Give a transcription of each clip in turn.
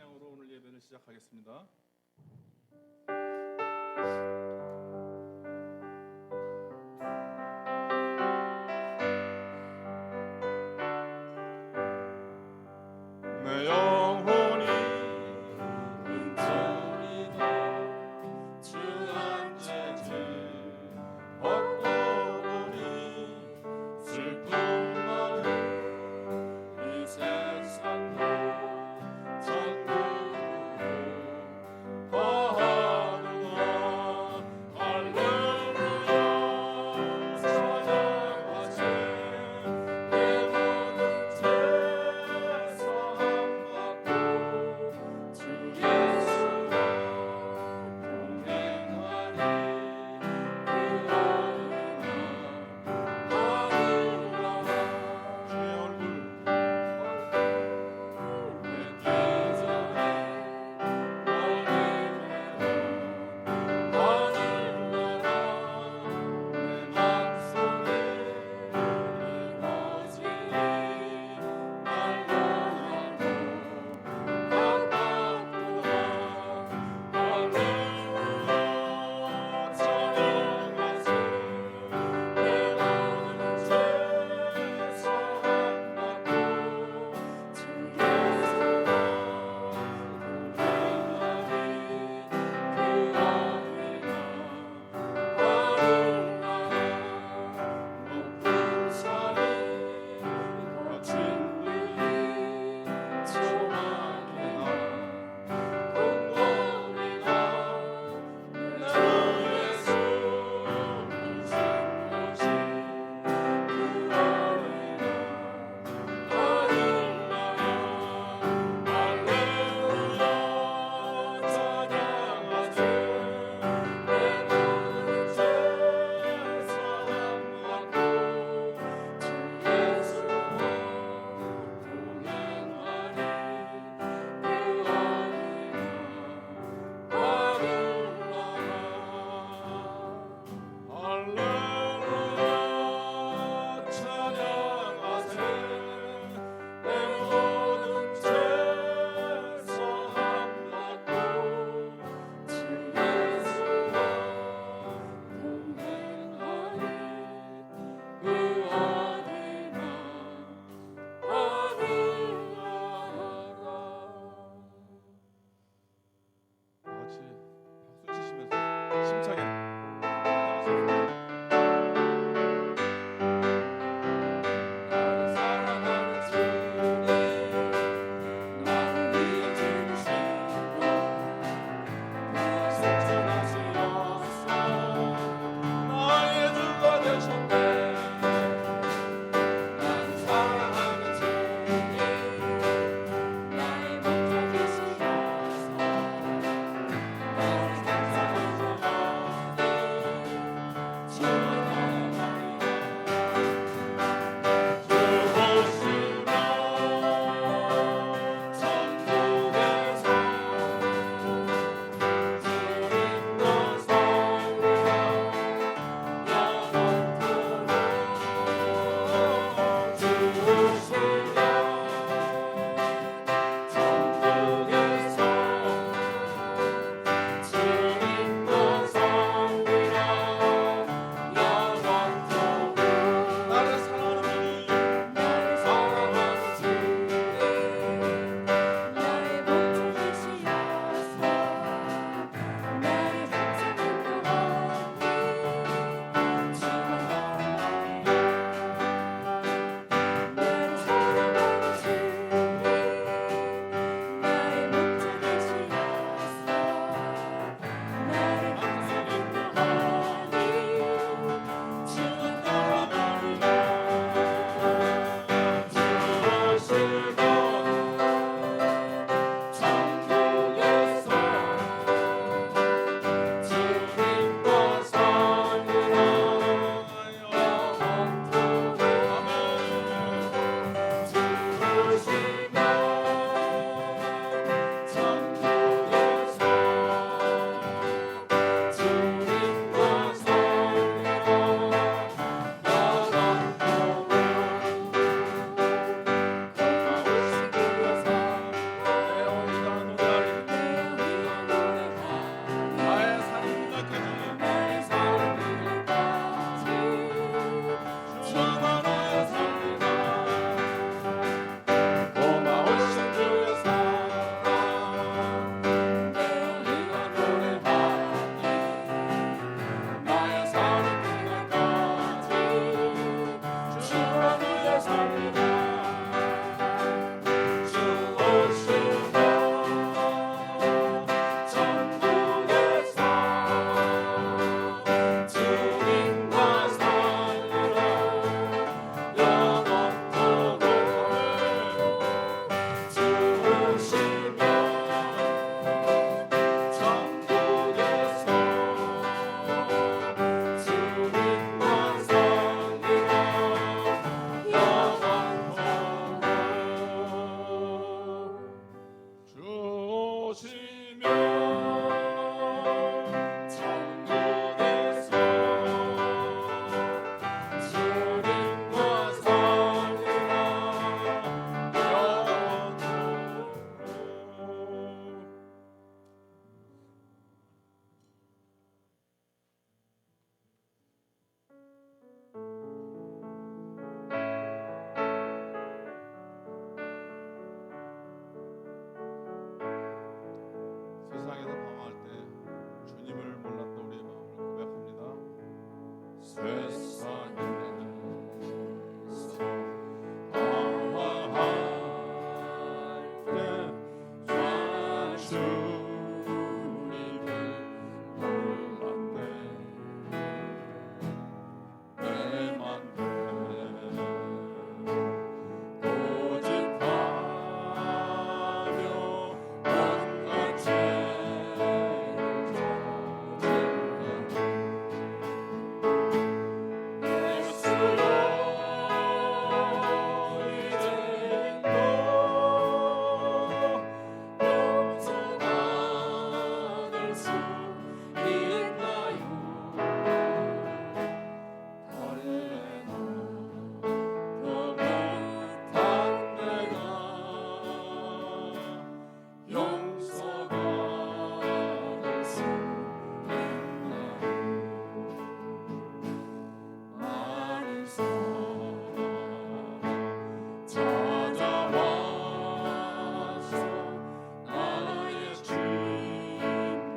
찬양으로 오늘 예배를 시작하겠습니다. 내 영혼이 은총이다 주 한 죄질 벗고 보니 슬픔 많은 이 세상도 천국으로 가는구나. 할렐루야 찬양하세 내 모든 죄 사함받고 주 예수와 동행하리. 그 아름다운 주의 얼굴 뵙기 전에 멀리 내려온 하늘나라 내 맘속에 이루어지리. 날라가고 가깝구나. 할렐루야 찬양하세 내 모든 죄 사함받고 주 예수와 동행하리. 그 아름다운 높은 산이 거친 눈이 조망해 공원이가 내 주 예수 이신 것이 그 아름다운 할렐루야 찬양하세 내 모든 죄 사함받고 주 예수와 동행하리. 그 할렐루야 찬양하세 내 모든 죄 사함받고 주 예수와 동행하리. 그 어디나 어디나라. 같이 박수 치시면서 힘차게 나를 사랑하는 주님 나를 위해 죽으시고 실천하시었어. 나의 주가 되셨네. 나를 사랑하는 주님 나를 맡아 주시옵소서. 나를 감사하셔서 수 있나요? 달래나 더 못한 내가 용서받을 수 있나요? 많은 사랑 찾아와서 나의 진노가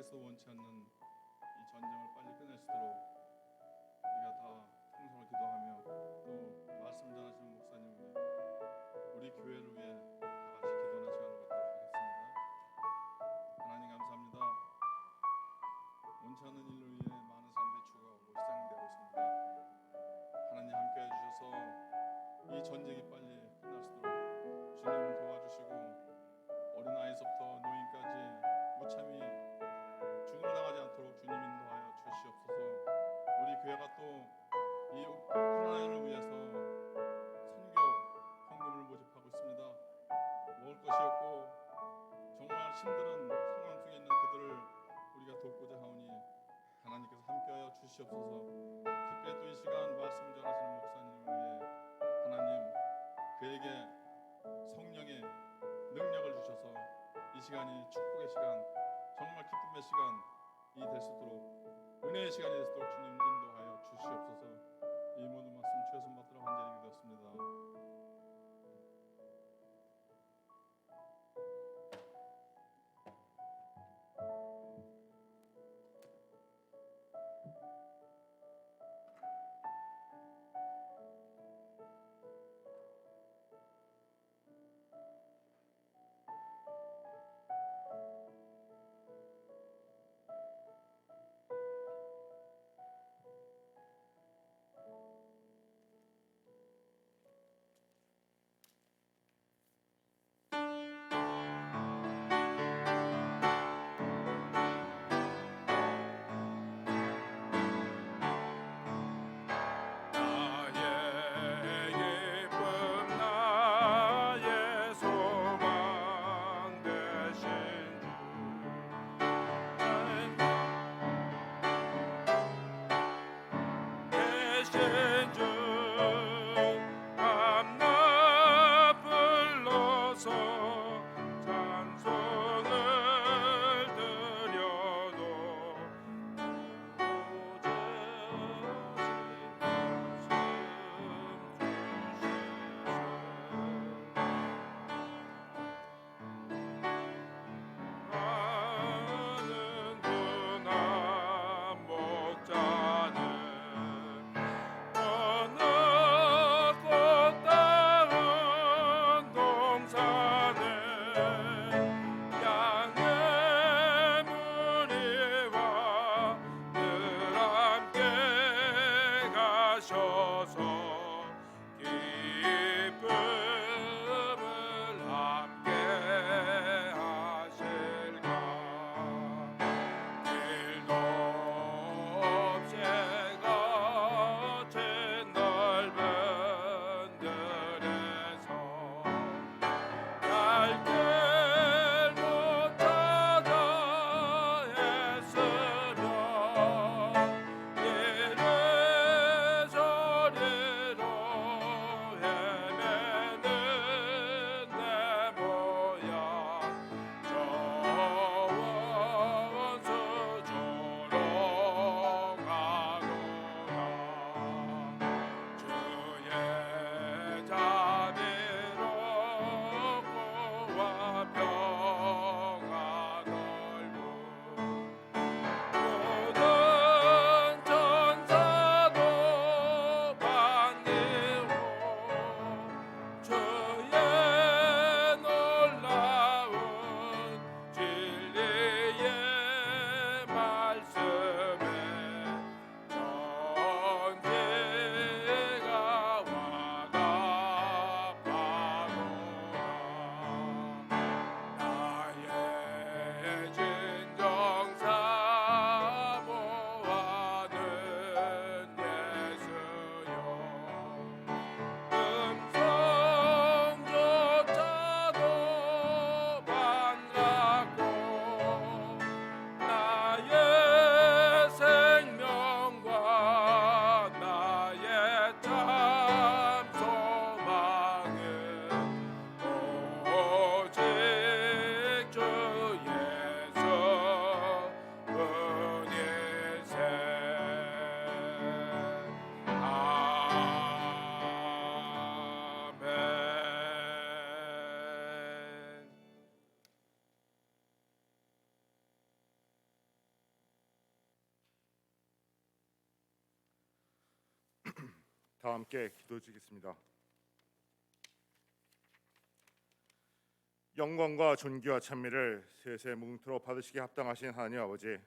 하나님께서 원치 않는 이 전쟁을 빨리 끝낼 수 있도록 우리가 다 통성을 기도하며 또 말씀 전하시는 목사님 우리 교회를 위해 다 같이 기도하는 시간을 갖도록 하겠습니다. 하나님 감사합니다. 원치 않는 일로 인해 많은 사람들이 죽어가고 희생되고 있습니다. 하나님 함께해 주셔서 이 전쟁이 빨리 끝날 수 있도록 주님을 도와주시고 어린아이서부터 노인까지 무참히 죽음을 당하지 않도록 주님 인도하여 주시옵소서. 우리 교회가 또 이 우크라이나를 위해서 선교 헌금을 모집하고 있습니다. 먹을 것이 없고 정말 힘든 상황 속에 있는 그들을 우리가 돕고자 하오니 하나님께서 함께하여 주시옵소서. 특별히 또 이 시간 말씀 전하시는 목사님을 위해 하나님 그에게 성령의 능력을 주셔서 이 시간이 축복의 시간, 정말 기쁨의 시간이 될 수 있도록 은혜의 시간이 될 수 있도록 주님 인도하여 주시옵소서. 이 모든 말씀 주의 손 받들어 간절히 기도했습니다. 다 함께 기도드리겠습니다. 영광과 존귀와 찬미를 세세 무궁토로 받으시기에 합당하신 하나님 아버지,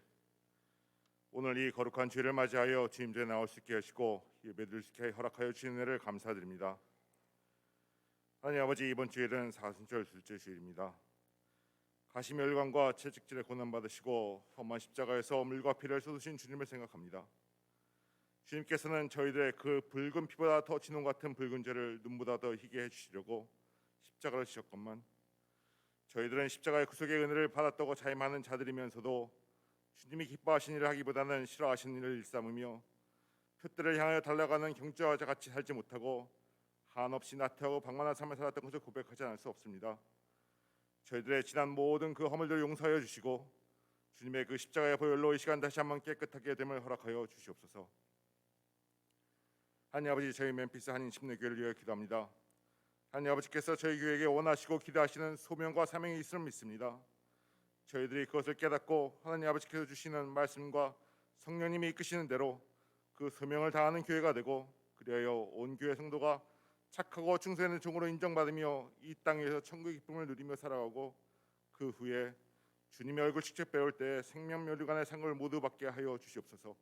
오늘 이 거룩한 주일을 맞이하여 주님께 나올 수 있게 하시고 예배드릴 수 있게 허락하여 주신 은혜를 감사드립니다. 하나님 아버지, 이번 주일은 사순절 둘째 주일입니다. 가시멸관과 채찍질에 고난받으시고 험한 십자가에서 물과 피를 쏟으신 주님을 생각합니다. 주님께서는 저희들의 그 붉은 피보다 더 진홍 같은 붉은 죄를 눈보다 더 희게 해주시려고 십자가를 지셨건만, 저희들은 십자가의 구속의 은혜를 받았다고 자임하는 자들이면서도 주님이 기뻐하신 일을 하기보다는 싫어하시는 일을 일삼으며 표대를 향하여 달려가는 경주와 같이 살지 못하고 한없이 나태하고 방만한 삶을 살았던 것을 고백하지 않을 수 없습니다. 저희들의 지난 모든 그 허물들을 용서하여 주시고 주님의 그 십자가의 보혈로 이 시간 다시 한번 깨끗하게 됨을 허락하여 주시옵소서. 하나님 아버지, 저희 멤피스 한인 침례교회를 위하여 기도합니다. 하나님 아버지께서 저희 교회에게 원하시고 기도하시는 소명과 사명이 있음을 믿습니다. 저희들이 그것을 깨닫고 하나님 아버지께서 주시는 말씀과 성령님이 이끄시는 대로 그 소명을 다하는 교회가 되고, 그리하여 온 교회 성도가 착하고 충성되는 종으로 인정받으며 이 땅에서 천국의 기쁨을 누리며 살아가고, 그 후에 주님의 얼굴 직접 배울 때 생명멸류관의 상을 모두 받게 하여 주시옵소서.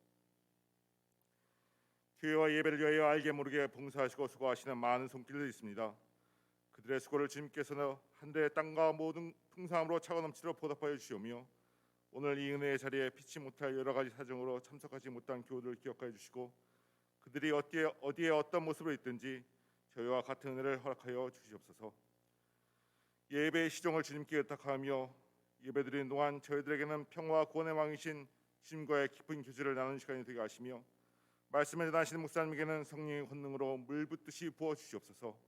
교회와 예배를 위하여 알게 모르게 봉사하시고 수고하시는 많은 손길들이 있습니다. 그들의 수고를 주님께서는 한대의 땅과 모든 풍성함으로 차고 넘치도록 보답하여 주시오며, 오늘 이 은혜의 자리에 피치 못할 여러 가지 사정으로 참석하지 못한 교우들을 기억하여 주시고, 그들이 어디에 어떤 모습으로 있든지 저희와 같은 은혜를 허락하여 주시옵소서. 예배의 시종을 주님께 의탁하며 예배드리는 동안 저희들에게는 평화와 구원의 왕이신 주님과의 깊은 교제를 나누는 시간이 되게 하시며, 말씀을 전하시는 목사님에게는 성령의 권능으로 물 붓듯이 부어 주시옵소서.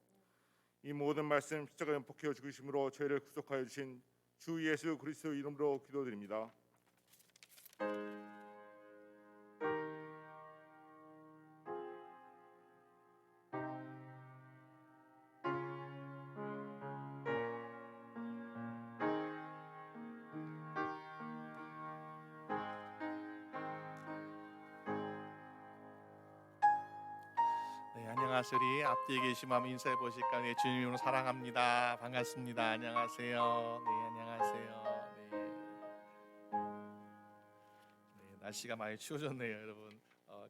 이 모든 말씀 십자가 연폭해 죽으심으로 저희를 구속하여 주신 주 예수 그리스도 이름으로 기도드립니다. 네, 안녕하세요. 우리 앞뒤에 계신 마음 인사해 보실까요? 네, 주님 이름으로 사랑합니다. 반갑습니다. 안녕하세요. 네, 안녕하세요. 네, 날씨가 많이 추워졌네요, 여러분.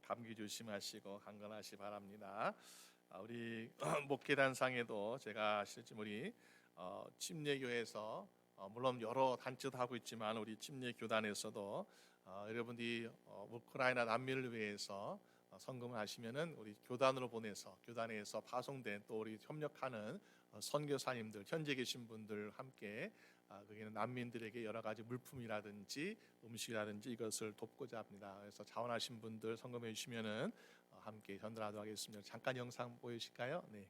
감기 조심하시고 강건하시 바랍니다. 우리 목회단상에도 제가 실제 우리 침례교회에서 물론 여러 단체도 하고 있지만 우리 침례교단에서도 여러분들이 우크라이나 난민을 위해서 헌금을 하시면은 우리 교단으로 보내서 교단에서 파송된 또 우리 협력하는 선교사님들 현재 계신 분들 함께 거기는 난민들에게 여러 가지 물품이라든지 음식이라든지 이것을 돕고자 합니다. 그래서 자원하신 분들 헌금해 주시면은 함께 전달하도록 하겠습니다. 잠깐 영상 보여주실까요? 네.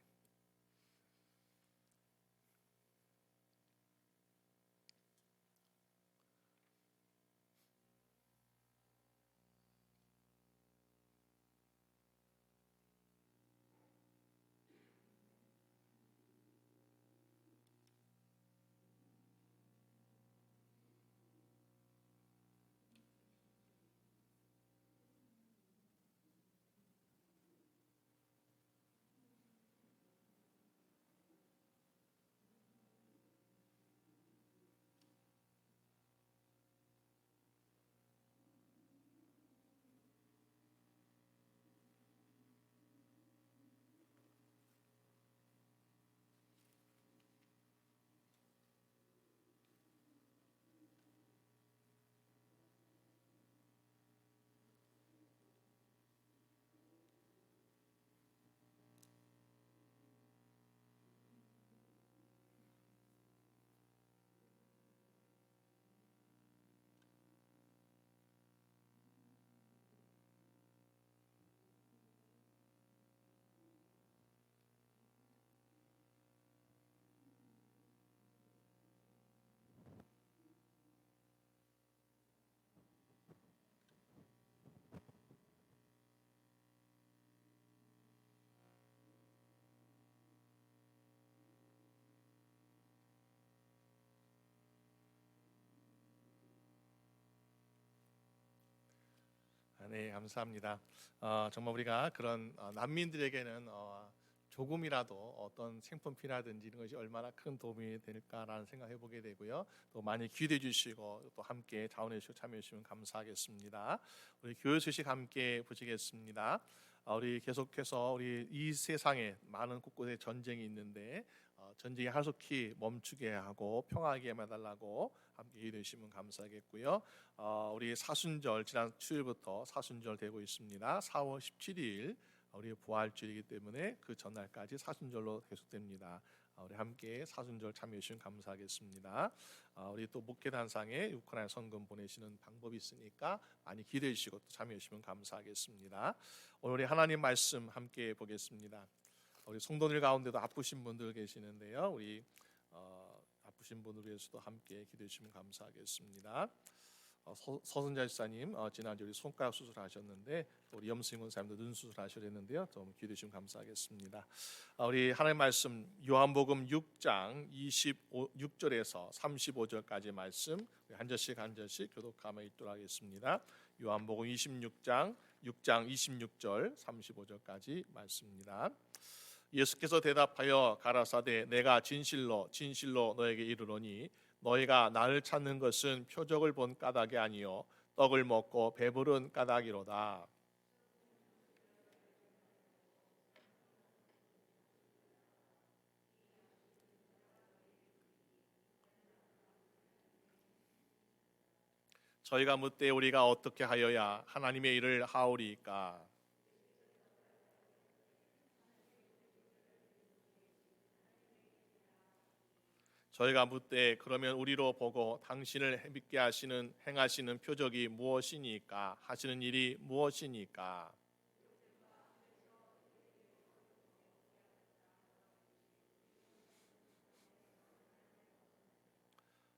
네, 감사합니다. 정말 우리가 그런 난민들에게는 조금이라도 어떤 생필품이라든지 이런 것이 얼마나 큰 도움이 될까라는 생각해 보게 되고요. 또 많이 기대해 주시고 또 함께 자원해 주시고 참여해 주시면 감사하겠습니다. 우리 교회 소식 함께 보시겠습니다. 우리 계속해서 우리 이 세상에 많은 곳곳에 전쟁이 있는데 전쟁이 하속히 멈추게 하고 평화하게 해달라고 함께 기도해 주시면 감사하겠고요. 우리 사순절 지난 주일부터 사순절 되고 있습니다. 4월 17일 우리 부활주일이기 때문에 그 전날까지 사순절로 계속됩니다. 우리 함께 사순절 참여해 주시면 감사하겠습니다. 우리 또 목회단상에 우크라이나 성금 보내시는 방법이 있으니까 많이 기대해 주시고 또 참여해 주시면 감사하겠습니다. 오늘 우리 하나님 말씀 함께 보겠습니다. 우리 성도들 가운데도 아프신 분들 계시는데요. 우리 아프신 분을 위해서도 함께 기도해 주시면 감사하겠습니다. 서순자 집사님 지난주 우리 손가락 수술하셨는데 또 우리 염승훈 권사님도 눈 수술하셨는데요. 좀 기도해 주시면 감사하겠습니다. 우리 하나님 말씀 요한복음 6장 26절에서 35절까지 말씀 한 절씩 한 절씩 교독하며 읽도록 하겠습니다. 요한복음 26장 26절 35절까지 말씀입니다. 예수께서 대답하여 가라사대 내가 진실로 진실로 너에게 이르노니 너희가 나를 찾는 것은 표적을 본 까닭이 아니요 떡을 먹고 배부른 까닭이로다. 저희가 묻되 우리가 어떻게 하여야 하나님의 일을 하오리이까? 저희가 묻되 그러면 우리로 보고 당신을 믿게 하시는 행하시는 표적이 무엇이니까? 하시는 일이 무엇이니까?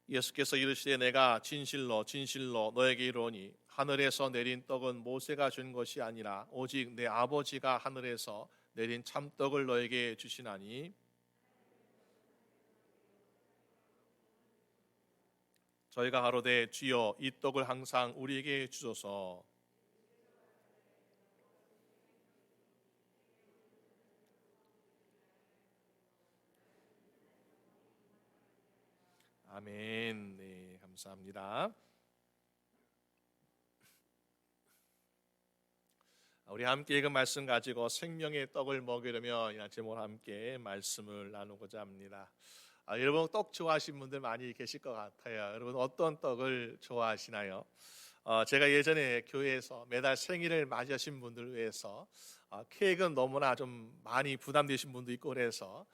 예수께서 이르시되 내가 진실로 진실로 너에게 이르노니 하늘에서 내린 떡은 모세가 준 것이 아니라 오직 내 아버지가 하늘에서 내린 참떡을 너에게 주시나니 저희가 가로되 주여 이 떡을 항상 우리에게 주소서. 아멘. 네, 감사합니다. 우리 함께 읽은 말씀 가지고 생명의 떡을 먹으려면 이날 제목으로 함께 말씀을 나누고자 합니다. 여러분 떡 좋아하시는 분들 많이 계실 것 같아요. 여러분 어떤 떡을 좋아하시나요? 제가 예전에 교회에서 매달 생일을 맞이하신 분들을 위해서 케이크는 너무나 좀 많이 부담되신 분도 있고 그래서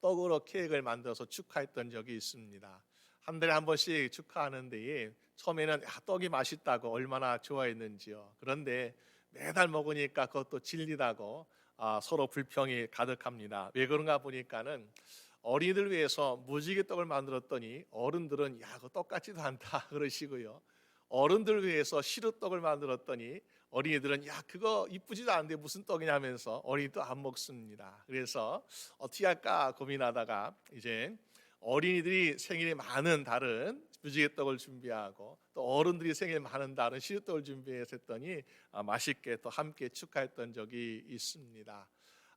떡으로 케이크를 만들어서 축하했던 적이 있습니다. 한 달에 한 번씩 축하하는데 처음에는 떡이 맛있다고 얼마나 좋아했는지요. 그런데 매달 먹으니까 그것도 질리다고 서로 불평이 가득합니다. 왜 그런가 보니까는 어린이들 위해서 무지개 떡을 만들었더니 어른들은 야, 그거 떡 같지도 않다 그러시고요. 어른들 위해서 시루떡을 만들었더니 어린이들은 야, 그거 이쁘지도 않은데 무슨 떡이냐면서 어린이도 안 먹습니다. 그래서 어떻게 할까 고민하다가 이제 어린이들이 생일이 많은 다른 무지개 떡을 준비하고 또 어른들이 생일 많은 다른 시루떡을 준비했더니 맛있게 또 함께 축하했던 적이 있습니다.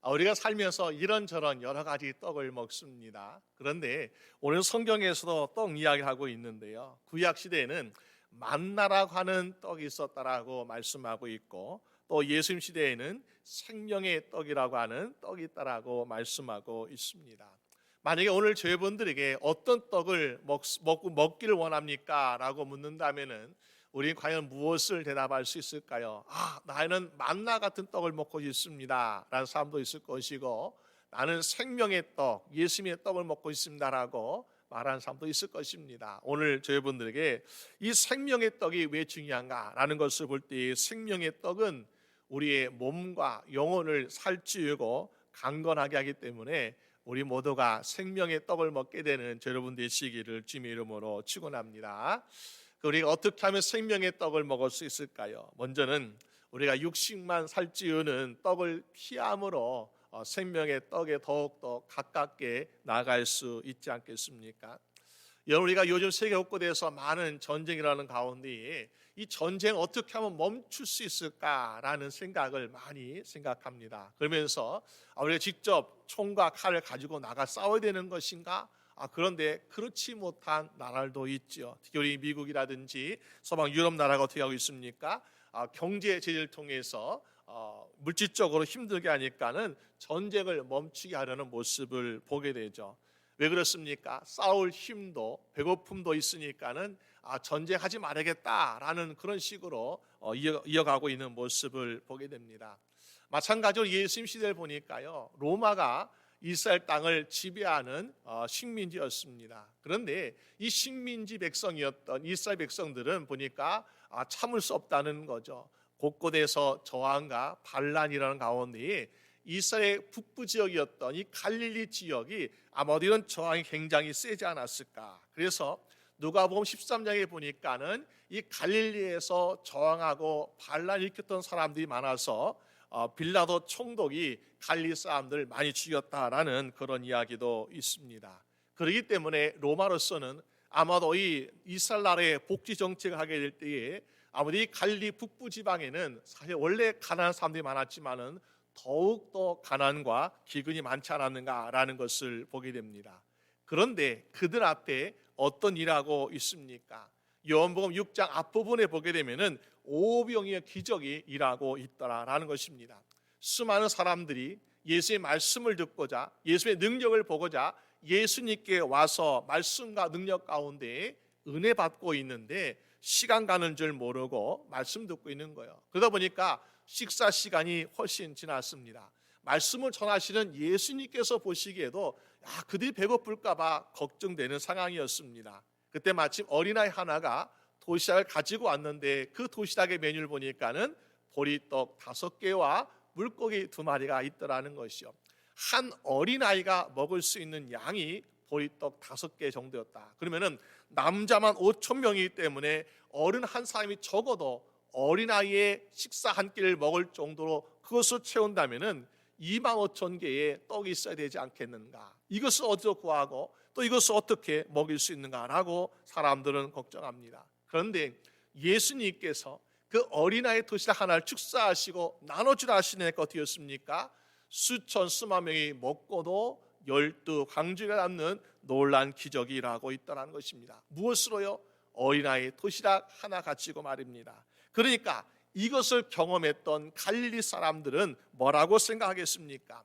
우리가 살면서 이런저런 여러 가지 떡을 먹습니다. 그런데 오늘 성경에서도 떡 이야기하고 있는데요. 구약 시대에는 만나라고 하는 떡이 있었다라고 말씀하고 있고 또 예수님 시대에는 생명의 떡이라고 하는 떡이 있다라고 말씀하고 있습니다. 만약에 오늘 저희분들에게 어떤 떡을 먹기를 원합니까? 라고 묻는다면은 우리 과연 무엇을 대답할 수 있을까요? 나는 만나 같은 떡을 먹고 싶습니다 라는 사람도 있을 것이고 나는 생명의 떡, 예수님의 떡을 먹고 있습니다 라고 말하는 사람도 있을 것입니다. 오늘 저희분들에게 이 생명의 떡이 왜 중요한가 라는 것을 볼 때 생명의 떡은 우리의 몸과 영혼을 살찌우고 강건하게 하기 때문에 우리 모두가 생명의 떡을 먹게 되는 여러분 되시기를 주님의 이름으로 축원합니다. 우리가 어떻게 하면 생명의 떡을 먹을 수 있을까요? 먼저는 우리가 육식만 살찌우는 떡을 피함으로 생명의 떡에 더욱더 가깝게 나아갈 수 있지 않겠습니까? 우리가 요즘 세계 곳곳에서 많은 전쟁이 일어나는 가운데 이 전쟁 어떻게 하면 멈출 수 있을까라는 생각을 많이 생각합니다. 그러면서 우리가 직접 총과 칼을 가지고 나가 싸워야 되는 것인가? 그런데 그렇지 못한 나라도 있죠. 특히 우리 미국이라든지 서방 유럽 나라가 어떻게 하고 있습니까? 경제 제재를 통해서 물질적으로 힘들게 하니까는 전쟁을 멈추게 하려는 모습을 보게 되죠. 왜 그렇습니까? 싸울 힘도 배고픔도 있으니까는 전쟁하지 말아야겠다라는 그런 식으로 이어가고 있는 모습을 보게 됩니다. 마찬가지로 예수님 시대를 보니까요, 로마가 이스라엘 땅을 지배하는 식민지였습니다. 그런데 이 식민지 백성이었던 이스라엘 백성들은 보니까 참을 수 없다는 거죠. 곳곳에서 저항과 반란이라는 가운데 이스라엘 북부 지역이었던 이 갈릴리 지역이 아마도 이런 저항이 굉장히 세지 않았을까. 그래서 누가복음 13장에 보니까는 이 갈릴리에서 저항하고 반란을 일으켰던 사람들이 많아서 빌라도 총독이 갈릴리 사람들 많이 죽였다라는 그런 이야기도 있습니다. 그렇기 때문에 로마로서는 아마도 이 이스라엘 나라의 복지 정책을 하게 될 때에 아무래도 이 갈릴리 북부 지방에는 사실 원래 가난한 사람들이 많았지만은 더욱더 가난과 기근이 많지 않았는가라는 것을 보게 됩니다. 그런데 그들 앞에 어떤 일하고 있습니까? 요한복음 6장 앞부분에 보게 되면은 오병이어 기적이 일하고 있더라라는 것입니다. 수많은 사람들이 예수의 말씀을 듣고자 예수의 능력을 보고자 예수님께 와서 말씀과 능력 가운데 은혜 받고 있는데 시간 가는 줄 모르고 말씀 듣고 있는 거예요. 그러다 보니까 식사 시간이 훨씬 지났습니다. 말씀을 전하시는 예수님께서 보시기에도 그들이 배고플까 봐 걱정되는 상황이었습니다. 그때 마침 어린아이 하나가 도시락을 가지고 왔는데 그 도시락의 메뉴를 보니까는 보리떡 5개와 물고기 2마리가 있더라는 것이요. 한 어린아이가 먹을 수 있는 양이 보리떡 5개 정도였다. 그러면은 남자만 5,000명이기 때문에 어른 한 사람이 적어도 어린아이의 식사 한 끼를 먹을 정도로 그것을 채운다면은 25,000개의 떡이 있어야 되지 않겠는가? 이것을 어디서 구하고 또 이것을 어떻게 먹일 수 있는가라고 사람들은 걱정합니다. 그런데 예수님께서 그 어린아이 도시락 하나를 축사하시고 나눠주라 하시는 애가 어떻게였습니까? 수천 수만 명이 먹고도 12광주가 남는 놀란 기적이 일어나고 있다는 것입니다. 무엇으로요? 어린아이 도시락 하나 가지고 말입니다. 그러니까 이것을 경험했던 갈릴리 사람들은 뭐라고 생각하겠습니까?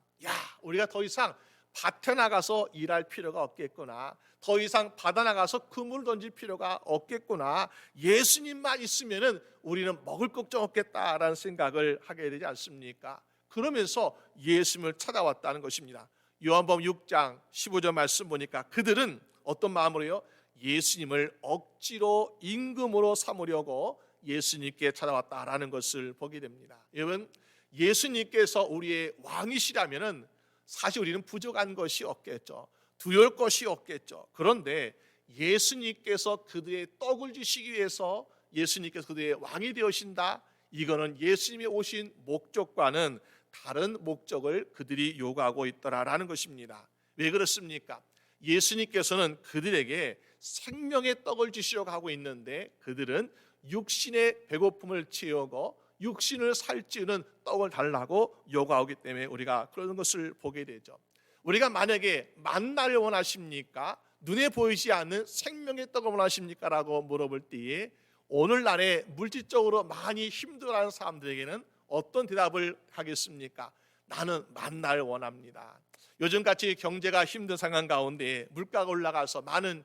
우리가 더 이상 밭에 나가서 일할 필요가 없겠구나. 더 이상 바다 나가서 그물을 던질 필요가 없겠구나. 예수님만 있으면은 우리는 먹을 걱정 없겠다라는 생각을 하게 되지 않습니까? 그러면서 예수님을 찾아왔다는 것입니다. 요한복음 6장 15절 말씀 보니까 그들은 어떤 마음으로요? 예수님을 억지로 임금으로 삼으려고 예수님께 찾아왔다라는 것을 보게 됩니다. 여러분, 예수님께서 우리의 왕이시라면은 사실 우리는 부족한 것이 없겠죠. 두려울 것이 없겠죠. 그런데 예수님께서 그들의 떡을 주시기 위해서 예수님께서 그들의 왕이 되어신다. 이거는 예수님이 오신 목적과는 다른 목적을 그들이 요구하고 있더라라는 것입니다. 왜 그렇습니까? 예수님께서는 그들에게 생명의 떡을 주시려고 하고 있는데 그들은 육신의 배고픔을 채우고 육신을 살찌우는 떡을 달라고 요구하기 때문에 우리가 그런 것을 보게 되죠. 우리가 만약에 만나를 원하십니까? 눈에 보이지 않는 생명의 떡을 원하십니까? 라고 물어볼 때에 오늘날에 물질적으로 많이 힘들어하는 사람들에게는 어떤 대답을 하겠습니까? 나는 만나를 원합니다. 요즘같이 경제가 힘든 상황 가운데 물가가 올라가서 많은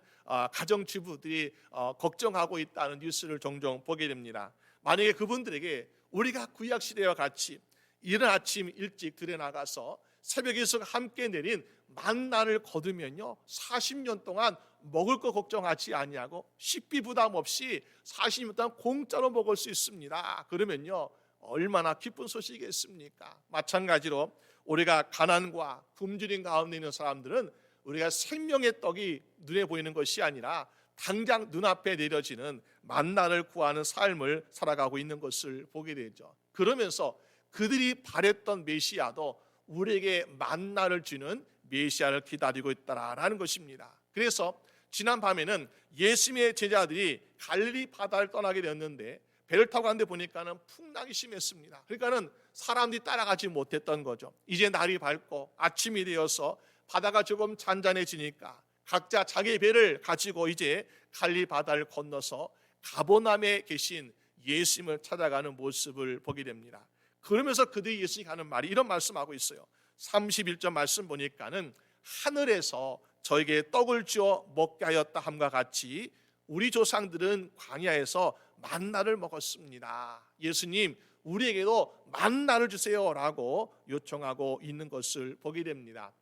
가정주부들이 걱정하고 있다는 뉴스를 종종 보게 됩니다. 만약에 그분들에게 우리가 구약시대와 같이 이른 아침 일찍 들에 나가서 새벽에서 함께 내린 만나를 거두면요 40년 동안 먹을 거 걱정하지 아니하고 식비 부담 없이 40년 동안 공짜로 먹을 수 있습니다. 그러면요 얼마나 기쁜 소식이겠습니까? 마찬가지로 우리가 가난과 굶주림 가운데 있는 사람들은 우리가 생명의 떡이 눈에 보이는 것이 아니라 당장 눈앞에 내려지는 만나를 구하는 삶을 살아가고 있는 것을 보게 되죠. 그러면서 그들이 바랬던 메시아도 우리에게 만나를 주는 메시아를 기다리고 있다라는 것입니다. 그래서 지난 밤에는 예수님의 제자들이 갈릴리 바다를 떠나게 되었는데 배를 타고 가는데 보니까는 풍랑이 심했습니다. 그러니까는 사람들이 따라가지 못했던 거죠. 이제 날이 밝고 아침이 되어서 바다가 조금 잔잔해지니까 각자 자기 배를 가지고 이제 갈릴리 바다를 건너서 가버나움에 계신 예수님을 찾아가는 모습을 보게 됩니다. 그러면서 그들이 예수님이 하는 말이 이런 말씀하고 있어요. 31절 말씀 보니까는 하늘에서 저에게 떡을 주어 먹게 하였다 함과 같이 우리 조상들은 광야에서 만나를 먹었습니다. 예수님, 우리에게도 만나를 주세요 라고 요청하고 있는 것을 보게 됩니다.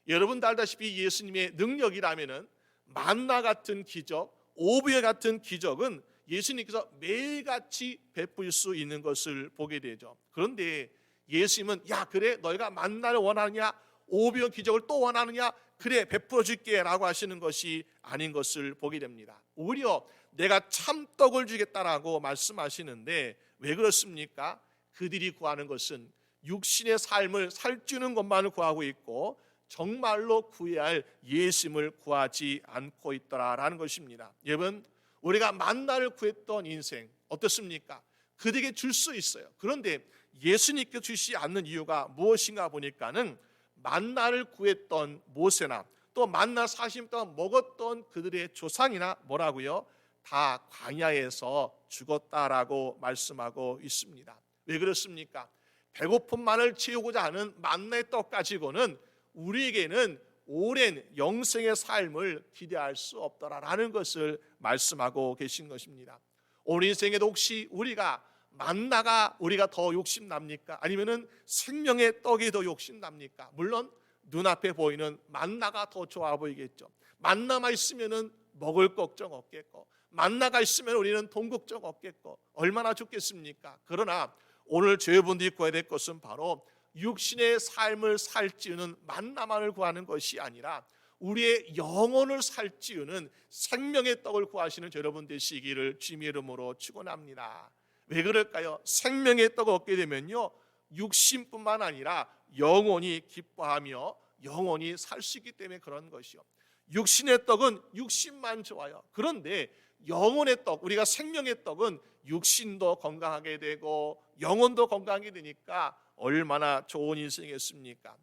여러분도 알다시피 예수님의 능력이라면은 만나 같은 기적, 오브에 같은 기적은 예수님께서 매일같이 베풀 수 있는 것을 보게 되죠. 그런데 예수님은 야 그래 너희가 만나를 원하느냐, 오병 기적을 또 원하느냐, 그래 베풀어 줄게 라고 하시는 것이 아닌 것을 보게 됩니다. 오히려 내가 참떡을 주겠다라고 말씀하시는데 왜 그렇습니까? 그들이 구하는 것은 육신의 삶을 살찌우는 것만을 구하고 있고 정말로 구해야 할 예수님을 구하지 않고 있더라라는 것입니다. 여러분, 우리가 만나를 구했던 인생 어떻습니까? 그들에게 줄 수 있어요. 그런데 예수님께 주시지 않는 이유가 무엇인가 보니까는 만나를 구했던 모세나 또 만나 40년 동안 먹었던 그들의 조상이나 뭐라고요? 다 광야에서 죽었다라고 말씀하고 있습니다. 왜 그렇습니까? 배고픔만을 채우고자 하는 만나의 떡 가지고는 우리에게는 오랜 영생의 삶을 기대할 수 없더라라는 것을 말씀하고 계신 것입니다. 오늘 인생에도 혹시 우리가 만나가 우리가 더 욕심납니까? 아니면은 생명의 떡이 더 욕심납니까? 물론 눈앞에 보이는 만나가 더 좋아 보이겠죠. 만나만 있으면은 먹을 걱정 없겠고, 만나가 있으면 우리는 돈 걱정 없겠고, 얼마나 좋겠습니까? 그러나 오늘 저희분들이 구해야 될 것은 바로 육신의 삶을 살찌우는 만나만을 구하는 것이 아니라 우리의 영혼을 살찌우는 생명의 떡을 구하시는 여러분 되시기를 주님의 이름으로 축원합니다. 왜 그럴까요? 생명의 떡을 얻게 되면요, 육신뿐만 아니라 영혼이 기뻐하며 영혼이 살 수 있기 때문에 그런 것이요. 육신의 떡은 육신만 좋아요. 그런데 영혼의 떡, 우리가 생명의 떡은 육신도 건강하게 되고 영혼도 건강하게 되니까 얼마나 좋은 인생이겠습니까?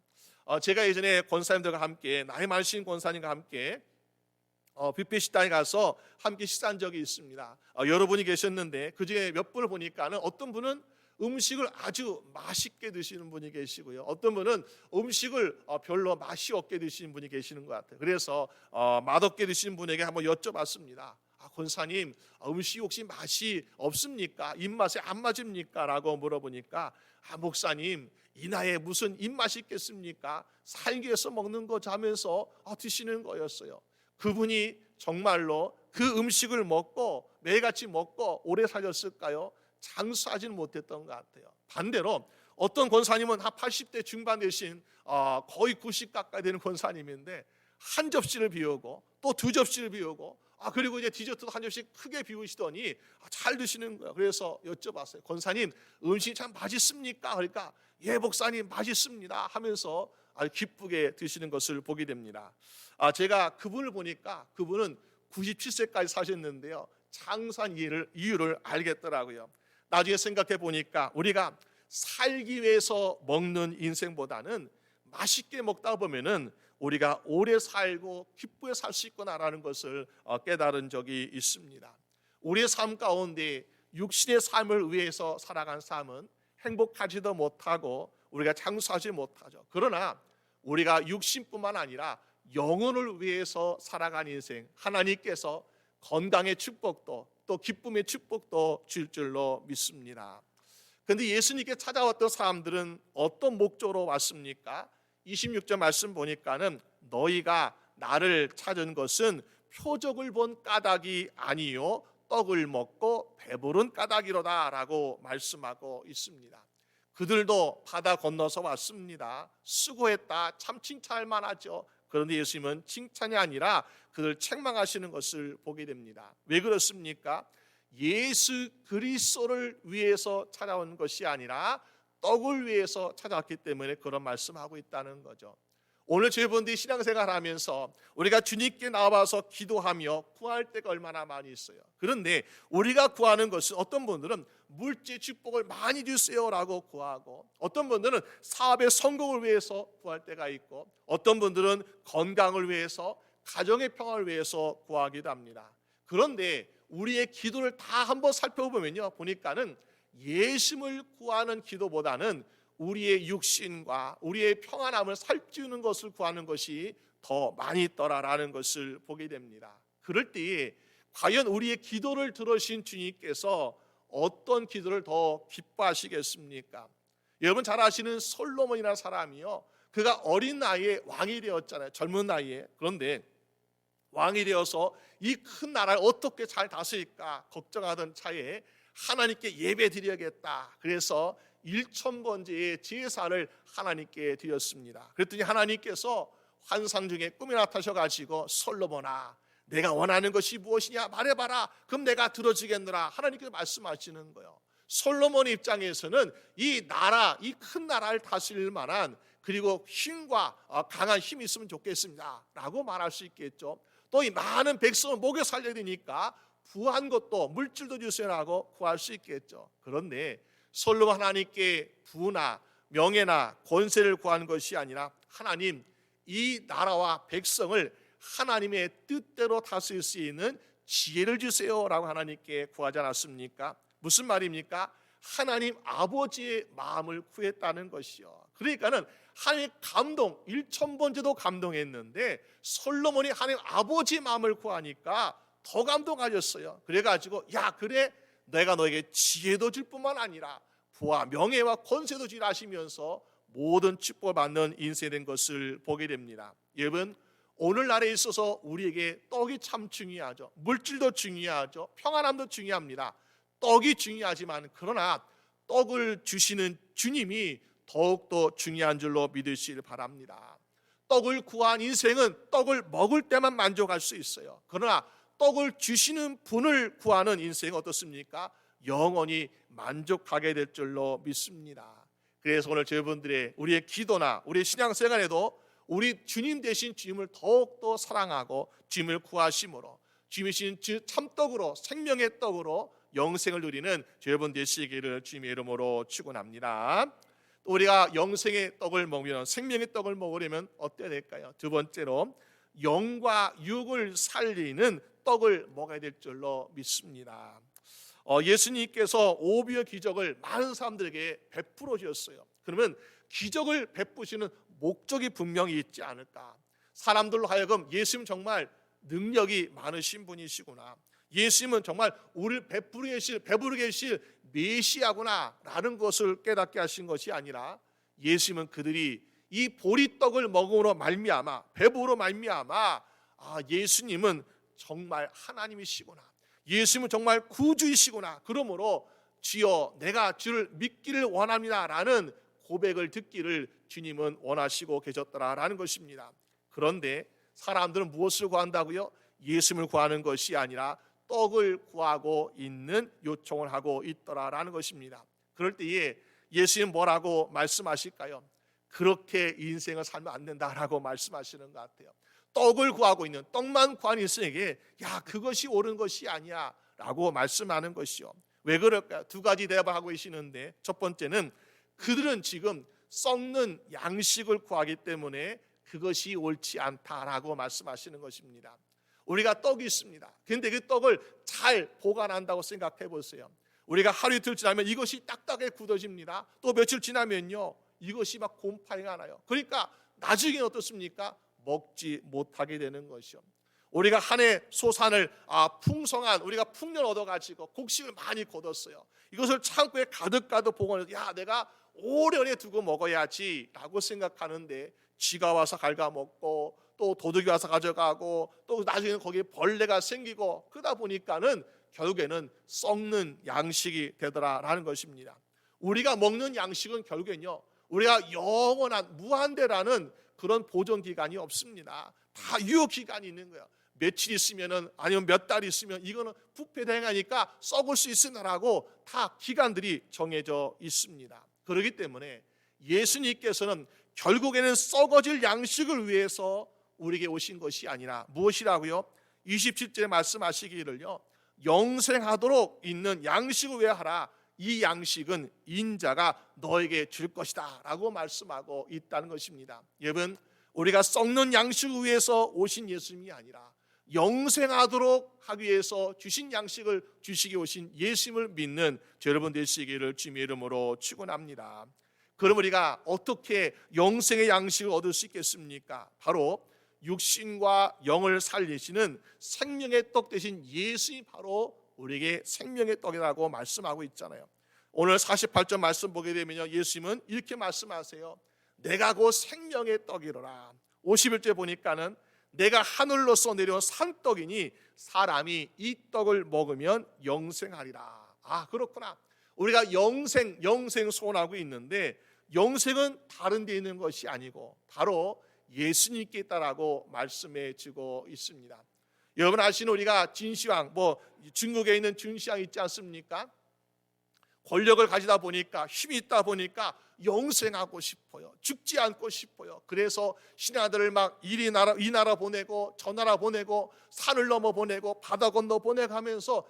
제가 예전에 권사님들과 함께, 나이 많으신 권사님과 함께 뷔페 식당에 가서 함께 식사한 적이 있습니다. 여러분이 계셨는데 그중에 몇 분을 보니까는 어떤 분은 음식을 아주 맛있게 드시는 분이 계시고요, 어떤 분은 음식을 별로 맛이 없게 드시는 분이 계시는 것 같아요. 그래서 맛없게 드시는 분에게 한번 여쭤봤습니다. 권사님, 음식이 혹시 맛이 없습니까? 입맛에 안 맞습니까? 라고 물어보니까 목사님, 이 나이에 무슨 입맛이 있겠습니까? 살기 위해서 먹는 거 자면서 드시는 거였어요. 그분이 정말로 그 음식을 먹고 매일같이 먹고 오래 사셨을까요? 장수하지는 못했던 것 같아요. 반대로 어떤 권사님은 한 80대 중반 되신 거의 90 가까이 되는 권사님인데 한 접시를 비우고 또 두 접시를 비우고 그리고 이제 디저트도 한 접시 크게 비우시더니 잘 드시는 거예요. 그래서 여쭤봤어요. 권사님, 음식이 참 맛있습니까? 그러니까 예 목사님 맛있습니다 하면서 아주 기쁘게 드시는 것을 보게 됩니다. 제가 그분을 보니까 그분은 97세까지 사셨는데요, 장수한 이유를 알겠더라고요. 나중에 생각해 보니까 우리가 살기 위해서 먹는 인생보다는 맛있게 먹다 보면은 우리가 오래 살고 기쁘게 살 수 있구나라는 것을 깨달은 적이 있습니다. 우리의 삶 가운데 육신의 삶을 위해서 살아간 삶은 행복하지도 못하고 우리가 장수하지 못하죠. 그러나 우리가 육신뿐만 아니라 영혼을 위해서 살아간 인생, 하나님께서 건강의 축복도 또 기쁨의 축복도 줄 줄로 믿습니다. 그런데 예수님께 찾아왔던 사람들은 어떤 목적으로 왔습니까? 26절 말씀 보니까는 너희가 나를 찾은 것은 표적을 본 까닭이 아니요 떡을 먹고 배부른 까닭이로다 라고 말씀하고 있습니다. 그들도 바다 건너서 왔습니다. 수고했다, 참 칭찬할 만하죠. 그런데 예수님은 칭찬이 아니라 그들 책망하시는 것을 보게 됩니다. 왜 그렇습니까? 예수 그리스도를 위해서 찾아온 것이 아니라 떡을 위해서 찾아왔기 때문에 그런 말씀하고 있다는 거죠. 오늘 저희분들이 신앙생활 하면서 우리가 주님께 나와서 기도하며 구할 때가 얼마나 많이 있어요. 그런데 우리가 구하는 것은 어떤 분들은 물질 축복을 많이 주세요라고 구하고, 어떤 분들은 사업의 성공을 위해서 구할 때가 있고, 어떤 분들은 건강을 위해서, 가정의 평화를 위해서 구하기도 합니다. 그런데 우리의 기도를 다 한번 살펴보면요, 보니까는 예심을 구하는 기도보다는 우리의 육신과 우리의 평안함을 살찌우는 것을 구하는 것이 더 많이 있더라라는 것을 보게 됩니다. 그럴 때에 과연 우리의 기도를 들으신 주님께서 어떤 기도를 더 기뻐하시겠습니까? 여러분 잘 아시는 솔로몬이라는 사람이요, 그가 어린 나이에 왕이 되었잖아요. 젊은 나이에. 그런데 왕이 되어서 이 큰 나라를 어떻게 잘 다스릴까 걱정하던 차에 하나님께 예배 드려야겠다. 그래서 1000번째의 제사를 하나님께 드렸습니다. 그랬더니 하나님께서 환상 중에 꿈에 나타나셔가지고, 솔로몬아, 내가 원하는 것이 무엇이냐 말해봐라. 그럼 내가 들어주겠노라. 하나님께서 말씀하시는 거예요. 솔로몬 입장에서는 이 나라, 이 큰 나라를 다스릴 만한, 그리고 힘과 강한 힘이 있으면 좋겠습니다 라고 말할 수 있겠죠. 또 이 많은 백성을 먹여 살려야 되니까 부한 것도, 물질도 주세요라고 구할 수 있겠죠. 그런데 솔로몬 하나님께 부나 명예나 권세를 구하는 것이 아니라, 하나님, 이 나라와 백성을 하나님의 뜻대로 다스릴 수 있는 지혜를 주세요라고 하나님께 구하지 않았습니까? 무슨 말입니까? 하나님 아버지의 마음을 구했다는 것이요. 그러니까는 하나님 감동, 1000번째도 감동했는데 솔로몬이 하나님 아버지 마음을 구하니까 더 감동하셨어요. 그래가지고, 야, 그래, 내가 너에게 지혜도 줄 뿐만 아니라 부와 명예와 권세도 주라 하시면서 모든 축복을 받는 인생이 된 것을 보게 됩니다. 여러분, 오늘날에 있어서 우리에게 떡이 참 중요하죠. 물질도 중요하죠. 평안함도 중요합니다. 떡이 중요하지만, 그러나 떡을 주시는 주님이 더욱더 중요한 줄로 믿으시길 바랍니다. 떡을 구한 인생은 떡을 먹을 때만 만족할 수 있어요. 그러나 떡을 주시는 분을 구하는 인생은 어떻습니까? 영원히 만족하게 될 줄로 믿습니다. 그래서 오늘 저희분들의 우리의 기도나 우리의 신앙생활에도 우리 주님 대신 주님을 더욱더 사랑하고 주님을 구하심으로, 주님이신 참떡으로, 생명의 떡으로 영생을 누리는 저희분 되시기를 주님의 이름으로 축원합니다. 또 우리가 영생의 떡을 먹으면, 생명의 떡을 먹으려면 어때야 될까요? 두 번째로 영과 육을 살리는 떡을 먹어야 될 줄로 믿습니다. 예수님께서 오비의 기적을 많은 사람들에게 베풀어 주셨어요. 그러면 기적을 베푸시는 목적이 분명히 있지 않을까? 사람들로 하여금 예수님 정말 능력이 많으신 분이시구나, 예수님은 정말 우리를 배부르게 계실 메시아구나 라는 것을 깨닫게 하신 것이 아니라, 예수님은 그들이 이 보리떡을 먹음으로 말미암아, 배부로 말미암아, 예수님은 정말 하나님이시구나, 예수님은 정말 구주이시구나, 그러므로 주여 내가 주를 믿기를 원합니다 라는 고백을 듣기를 주님은 원하시고 계셨더라라는 것입니다. 그런데 사람들은 무엇을 구한다고요? 예수님을 구하는 것이 아니라 떡을 구하고 있는 요청을 하고 있더라라는 것입니다. 그럴 때에 예수님 뭐라고 말씀하실까요? 그렇게 인생을 살면 안 된다라고 말씀하시는 것 같아요. 떡을 구하고 있는, 떡만 구하는 인생에게 야, 그것이 옳은 것이 아니야 라고 말씀하는 것이요. 왜 그럴까요? 두 가지 대답을 하고 계시는데, 첫 번째는 그들은 지금 썩는 양식을 구하기 때문에 그것이 옳지 않다라고 말씀하시는 것입니다. 우리가 떡이 있습니다. 그런데 그 떡을 잘 보관한다고 생각해 보세요. 우리가 하루 이틀 지나면 이것이 딱딱하게 굳어집니다. 또 며칠 지나면요, 이것이 막 곰팡이가 나요. 그러니까 나중에 어떻습니까? 먹지 못하게 되는 것이요. 우리가 한 해 소산을 풍성한, 우리가 풍년 얻어가지고 곡식을 많이 거뒀어요. 이것을 창고에 가득 보관해서 야, 내가 오래오래 두고 먹어야지 라고 생각하는데, 쥐가 와서 갉아먹고 또 도둑이 와서 가져가고 또 나중에는 거기에 벌레가 생기고, 그러다 보니까는 결국에는 썩는 양식이 되더라라는 것입니다. 우리가 먹는 양식은 결국엔요, 우리가 영원한 무한대라는 그런 보존 기간이 없습니다. 다 유효 기간이 있는 거예요. 며칠 있으면은, 아니면 몇 달 있으면 이거는 부패 대행하니까 썩을 수 있으나라고 다 기간들이 정해져 있습니다. 그렇기 때문에 예수님께서는 결국에는 썩어질 양식을 위해서 우리에게 오신 것이 아니라 무엇이라고요? 27절에 말씀하시기를요, 영생하도록 있는 양식을 위하라. 이 양식은 인자가 너에게 줄 것이다 라고 말씀하고 있다는 것입니다. 여러분, 우리가 썩는 양식을 위해서 오신 예수님이 아니라 영생하도록 하기 위해서 주신 양식을 주시기 오신 예수님을 믿는 여러분 되시기를 주님의 이름으로 축원합니다. 그럼 우리가 어떻게 영생의 양식을 얻을 수 있겠습니까? 바로 육신과 영을 살리시는 생명의 떡 되신 예수님이 바로 우리에게 생명의 떡이라고 말씀하고 있잖아요. 오늘 48절 말씀 보게 되면요, 예수님은 이렇게 말씀하세요. 내가 곧 생명의 떡이로라. 51절 보니까는 내가 하늘로서 내려온 산떡이니 사람이 이 떡을 먹으면 영생하리라. 아, 그렇구나. 우리가 영생 소원하고 있는데 영생은 다른 데 있는 것이 아니고 바로 예수님께 있다라고 말씀해 주고 있습니다. 여러분 아시는 우리가 진시황, 중국에 있는 진시황 있지 않습니까? 권력을 가지다 보니까, 힘이 있다 보니까 영생하고 싶어요. 죽지 않고 싶어요. 그래서 신의 아들을 막 이 나라 보내고 저 나라 보내고 산을 넘어 보내고 바다 건너 보내고 하면서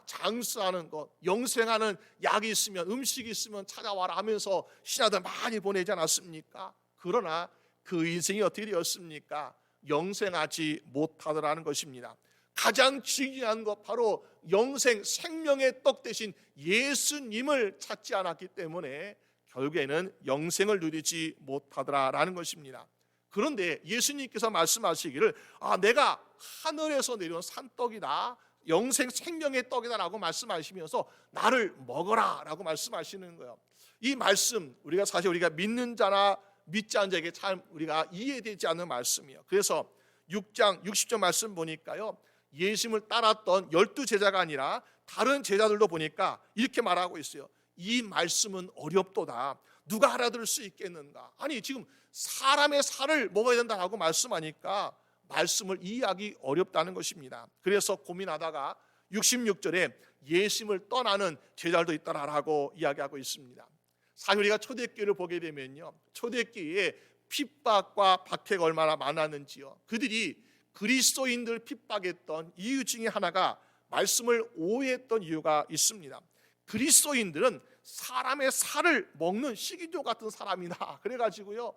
장수하는 것, 영생하는 약이 있으면, 음식이 있으면 찾아와라 하면서 신의 아들 많이 보내지 않았습니까? 그러나 그 인생이 어떻게 되었습니까? 영생하지 못하더라는 것입니다. 가장 중요한 것, 바로 영생 생명의 떡 대신 예수님을 찾지 않았기 때문에 결국에는 영생을 누리지 못하더라라는 것입니다. 그런데 예수님께서 말씀하시기를 내가 하늘에서 내려온 산떡이다, 영생 생명의 떡이다라고 말씀하시면서 나를 먹어라라고 말씀하시는 거예요. 이 말씀 우리가 믿는 자나 믿지 않는 자에게 참 우리가 이해되지 않는 말씀이에요. 그래서 6장 60절 말씀 보니까요, 예수님을 따랐던 12제자가 아니라 다른 제자들도 보니까 이렇게 말하고 있어요. 이 말씀은 어렵도다. 누가 알아들을 수 있겠는가? 아니, 지금 사람의 살을 먹어야 된다고 말씀하니까 말씀을 이해하기 어렵다는 것입니다. 그래서 고민하다가 66절에 예수님을 떠나는 제자들도 있다라고 이야기하고 있습니다. 사실 우리가 초대교회를 보게 되면요, 초대교회에 핍박과 박해가 얼마나 많았는지요. 그들이 그리스도인들 핍박했던 이유 중에 하나가 말씀을 오해했던 이유가 있습니다. 그리스도인들은 사람의 살을 먹는 식인종 같은 사람이다. 그래가지고요,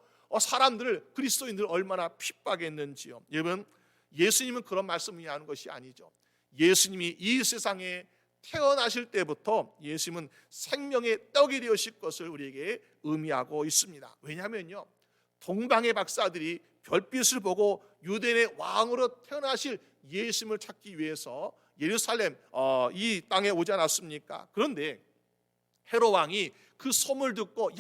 그리스도인들을 얼마나 핍박했는지요. 여러분, 예수님은 그런 말씀을 하는 것이 아니죠. 예수님이 이 세상에 태어나실 때부터 예수님은 생명의 떡이 되으실 것을 우리에게 의미하고 있습니다. 왜냐하면요, 동방의 박사들이 별빛을 보고 유대인의 왕으로 태어나실 예수님을 찾기 위해서 예루살렘 이 땅에 오지 않았습니까? 그런데 헤롯 왕이 그 소문을 듣고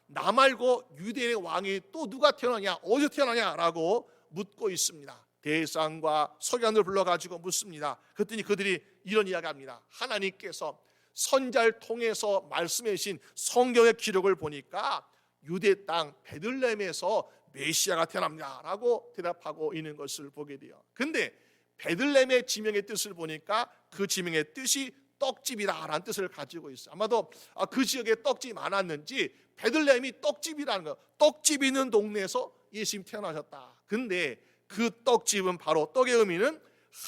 나 말고 유대인의 왕이 또 누가 태어나냐, 어디서 태어나냐라고 묻고 있습니다. 대상과 서기관을 불러가지고 묻습니다. 그랬더니 그들이 이런 이야기합니다. 하나님께서 선자를 통해서 말씀해 주신 성경의 기록을 보니까 유대 땅 베들레헴에서 메시아가 태어납니다라고 대답하고 있는 것을 보게 돼요. 근데 베들레헴의 지명의 뜻을 보니까 그 지명의 뜻이 떡집이라는 뜻을 가지고 있어요. 아마도 그 지역에 떡집이 많았는지 베들레헴이 떡집이라는 거예요. 떡집이 있는 동네에서 예수님이 태어나셨다. 근데 그 떡집은 바로 떡의 의미는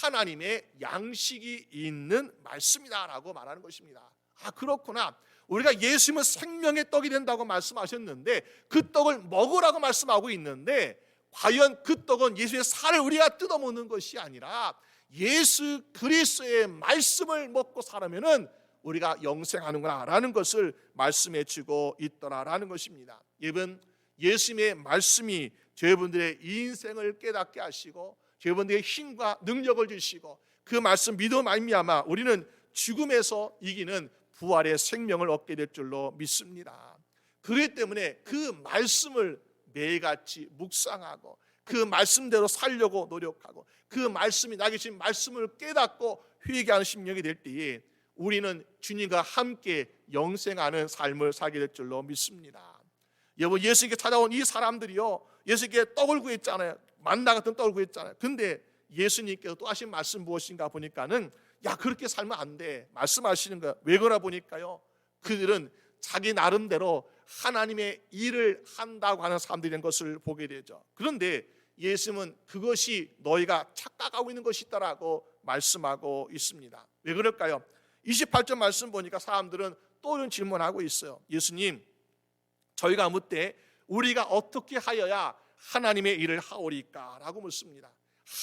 하나님의 양식이 있는 말씀이다라고 말하는 것입니다. 그렇구나. 우리가 예수님은 생명의 떡이 된다고 말씀하셨는데 그 떡을 먹으라고 말씀하고 있는데, 과연 그 떡은 예수의 살을 우리가 뜯어먹는 것이 아니라 예수 그리스도의 말씀을 먹고 살으면은 우리가 영생하는구나라는 것을 말씀해 주고 있더라라는 것입니다. 여러분, 예수님의 말씀이 저희분들의 인생을 깨닫게 하시고 저희분들에게 힘과 능력을 주시고 그 말씀 믿음 말미암아 우리는 죽음에서 이기는 부활의 생명을 얻게 될 줄로 믿습니다. 그렇기 때문에 그 말씀을 매일같이 묵상하고 그 말씀대로 살려고 노력하고 그 말씀이 나에게 주신 말씀을 깨닫고 회개하는 심령이 될 때에 우리는 주님과 함께 영생하는 삶을 살게 될 줄로 믿습니다. 여러분, 예수님께 찾아온 이 사람들이요, 예수님께 떡을 구했잖아요. 만나 같은 떡을 구했잖아요. 근데 예수님께서 또 하신 말씀 무엇인가 보니까는 그렇게 살면 안 돼 말씀하시는 거예요. 왜 그러나 보니까요, 그들은 자기 나름대로 하나님의 일을 한다고 하는 사람들이라는 것을 보게 되죠. 그런데 예수님은 그것이 너희가 착각하고 있는 것이다라고 말씀하고 있습니다. 왜 그럴까요? 28절 말씀 보니까 사람들은 또 이런 질문하고 있어요. 예수님, 저희가 묻되 우리가 어떻게 하여야 하나님의 일을 하오리까? 라고 묻습니다.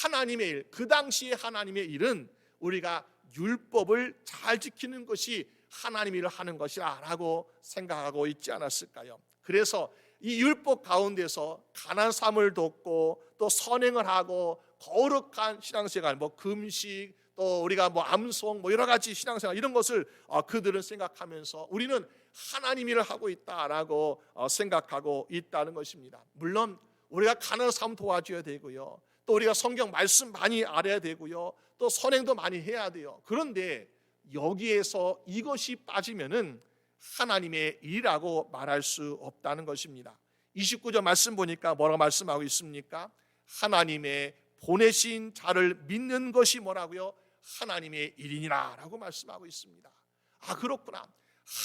하나님의 일, 그 당시에 하나님의 일은 우리가 율법을 잘 지키는 것이 하나님의 일을 하는 것이라 라고 생각하고 있지 않았을까요? 그래서 이 율법 가운데서 가난한 삶을 돕고 또 선행을 하고 거룩한 신앙생활, 금식, 또 우리가 암송, 여러 가지 신앙생활 이런 것을 그들은 생각하면서 우리는 하나님 일을 하고 있다라고 생각하고 있다는 것입니다. 물론 우리가 가난한 삶 도와줘야 되고요, 또 우리가 성경 말씀 많이 알아야 되고요, 또 선행도 많이 해야 돼요. 그런데 여기에서 이것이 빠지면은 하나님의 일이라고 말할 수 없다는 것입니다. 29절 말씀 보니까 뭐라고 말씀하고 있습니까? 하나님의 보내신 자를 믿는 것이 뭐라고요? 하나님의 일이니라 라고 말씀하고 있습니다. 아, 그렇구나.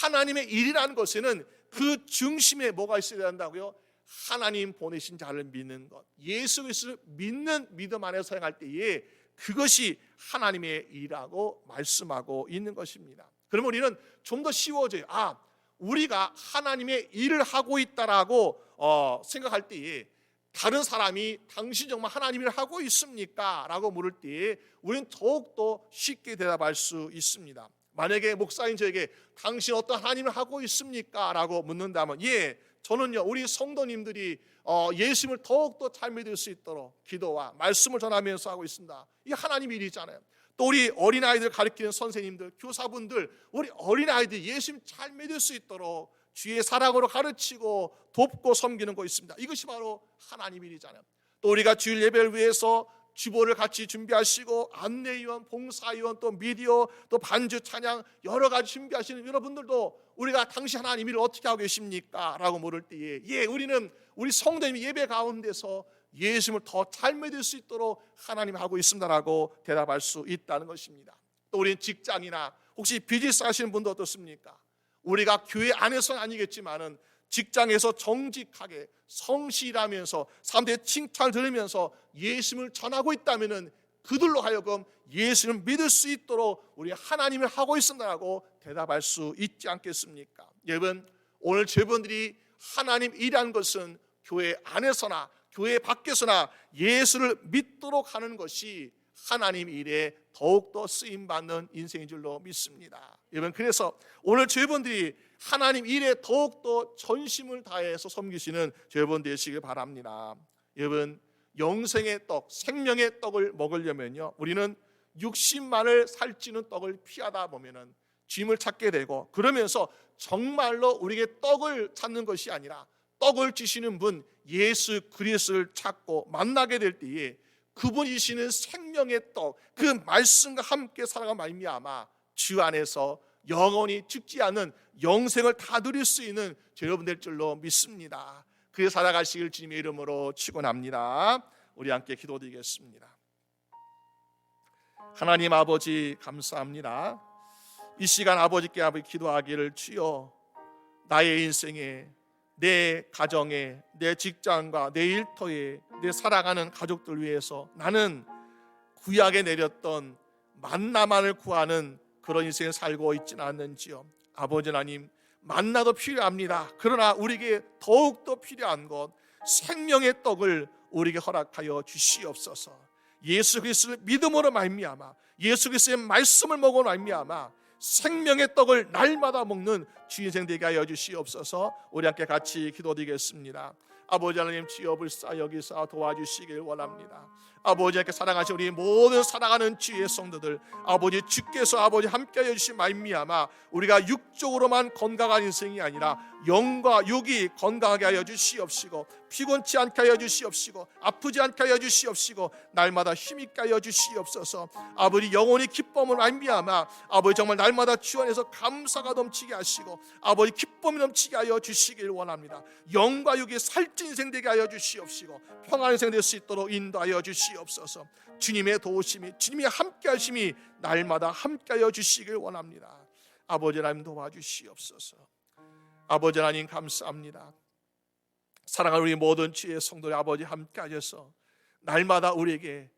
하나님의 일이라는 것에는 그 중심에 뭐가 있어야 한다고요? 하나님 보내신 자를 믿는 것, 예수 그리스도를 믿는 믿음 안에서 행할 때에 그것이 하나님의 일이라고 말씀하고 있는 것입니다. 그러면 우리는 좀 더 쉬워져요. 우리가 하나님의 일을 하고 있다라고 생각할 때에 다른 사람이 당신 정말 하나님 일을 하고 있습니까? 라고 물을 때에 우리는 더욱더 쉽게 대답할 수 있습니다. 만약에 목사님 저에게 당신 어떤 하나님을 하고 있습니까? 라고 묻는다면 저는요, 우리 성도님들이 예수님을 더욱더 잘 믿을 수 있도록 기도와 말씀을 전하면서 하고 있습니다. 이게 하나님 일이잖아요. 또 우리 어린아이들 가르치는 선생님들, 교사분들, 우리 어린아이들이 예수님 잘 믿을 수 있도록 주의 사랑으로 가르치고 돕고 섬기는 거 있습니다. 이것이 바로 하나님 일이잖아요. 또 우리가 주일 예배를 위해서 주보를 같이 준비하시고 안내위원, 봉사위원, 또 미디어, 또 반주 찬양 여러 가지 준비하시는 여러분들도 우리가 당신 하나님 일을 어떻게 하고 계십니까? 라고 물을 때에 우리는 우리 성도님이 예배 가운데서 예수님을 더 잘 믿을 수 있도록 하나님 하고 있습니다라고 대답할 수 있다는 것입니다. 또 우리는 직장이나 혹시 비즈니스 하시는 분도 어떻습니까? 우리가 교회 안에서는 아니겠지만은 직장에서 정직하게 성실하면서 사람들의 칭찬을 들으면서 예수님을 전하고 있다면은 그들로 하여금 예수님을 믿을 수 있도록 우리 하나님을 하고 있습니다라고 대답할 수 있지 않겠습니까? 여러분, 오늘 저분들이 하나님 일이라는 것은 교회 안에서나 교회 밖에서나 예수를 믿도록 하는 것이 하나님 일에 더욱더 쓰임받는 인생인 줄로 믿습니다. 여러분, 그래서 오늘 저분들이 하나님 일에 더욱더 전심을 다해서 섬기시는 저분 되시길 바랍니다. 여러분, 영생의 떡, 생명의 떡을 먹으려면요, 우리는 60만을 살찌는 떡을 피하다 보면은 주님을 찾게 되고, 그러면서 정말로 우리에게 떡을 찾는 것이 아니라 떡을 주시는 분 예수 그리스도를 찾고 만나게 될 때에 그분이시는 생명의 떡, 그 말씀과 함께 살아가 말미암아 주 안에서 영원히 죽지 않는 영생을 다 누릴 수 있는 여러분 될 줄로 믿습니다. 그에 살아가시길 주님의 이름으로 축원합니다. 우리 함께 기도드리겠습니다. 하나님 아버지, 감사합니다. 이 시간 아버지께 기도하기를, 주여, 나의 인생에, 내 가정에, 내 직장과 내 일터에, 내 살아가는 가족들 위해서 나는 구약에 내렸던 만나만을 구하는 그런 인생을 살고 있지는 않는지요. 아버지 하나님, 만나도 필요합니다. 그러나 우리에게 더욱더 필요한 것, 생명의 떡을 우리에게 허락하여 주시옵소서. 예수 그리스도를 믿음으로 말미암아, 예수 그리스도의 말씀을 먹어 말미암아 생명의 떡을 날마다 먹는 주 인생 되게 하여 주시옵소서. 우리 함께 같이 기도드리겠습니다. 아버지 하나님, 주여 불사 여기서 도와주시길 원합니다. 아버지 함께 사랑하신 우리 모든 사랑하는 주의 성도들, 아버지 주께서 아버지 함께 해주신 말미암아 우리가 육적으로만 건강한 인생이 아니라 영과 육이 건강하게 하여 주시옵시고, 피곤치 않게 하여 주시옵시고, 아프지 않게 하여 주시옵시고, 날마다 힘있게 하여 주시옵소서. 아버지 영원히 기쁨을 말미암아 아버지 정말 날마다 주 안에서 감사가 넘치게 하시고 아버지 기쁨이 넘치게 하여 주시길 원합니다. 영과 육이 살찐 인생 되게 하여 주시옵시고 평안한 인생 될 수 있도록 인도하여 주시옵소서. 주님의 도우심이, 주님의 함께 하심이 날마다 함께 하여 주시길 원합니다. 아버지 하나님 도와주시옵소서. 아버지 하나님 감사합니다. 사랑하는 우리 모든 주의 성도의 아버지 함께 하셔서 날마다 우리에게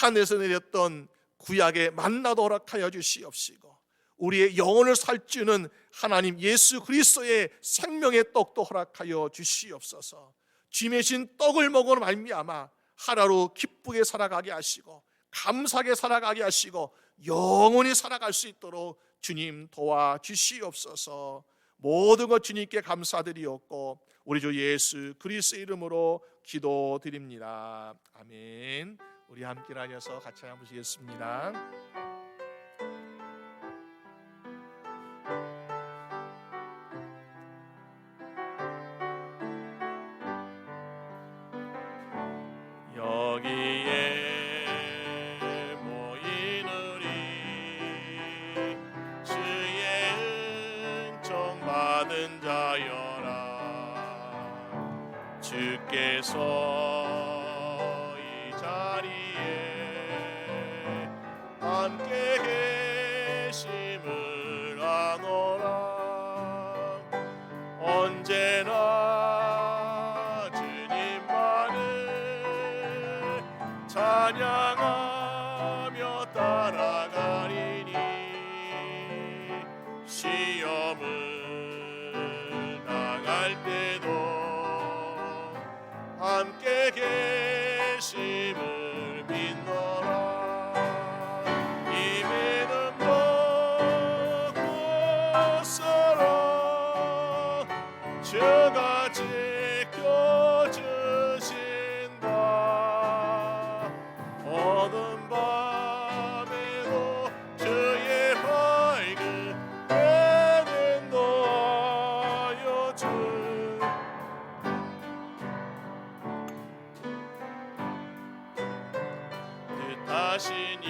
하늘에서 내렸던 구약의 만나도 허락하여 주시옵시고 우리의 영혼을 살찌우는 하나님 예수 그리스도의 생명의 떡도 허락하여 주시옵소서. 쥐매신 떡을 먹으러 말미암아 하루하루 기쁘게 살아가게 하시고 감사하게 살아가게 하시고 영원히 살아갈 수 있도록 주님 도와주시옵소서. 모든 것 주님께 감사드리옵고 우리 주 예수 그리스도의 이름으로 기도드립니다. 아멘. 우리 함께 하셔서 같이 한번 보시겠습니다. 여기에 모인 우리 주의 은총 받은 자여라. 주께서 이 자리에 함께 계심을 아노라. 언제나 주님만을 찬양하며 따라가리니 시험을 당할 때도 함께 계심을 믿노라. 이 믿음 놓고 살아 주가 지켜주신다. 어두운 밤에도 주의 밝은 해는 놓아여 주. 뜻하시니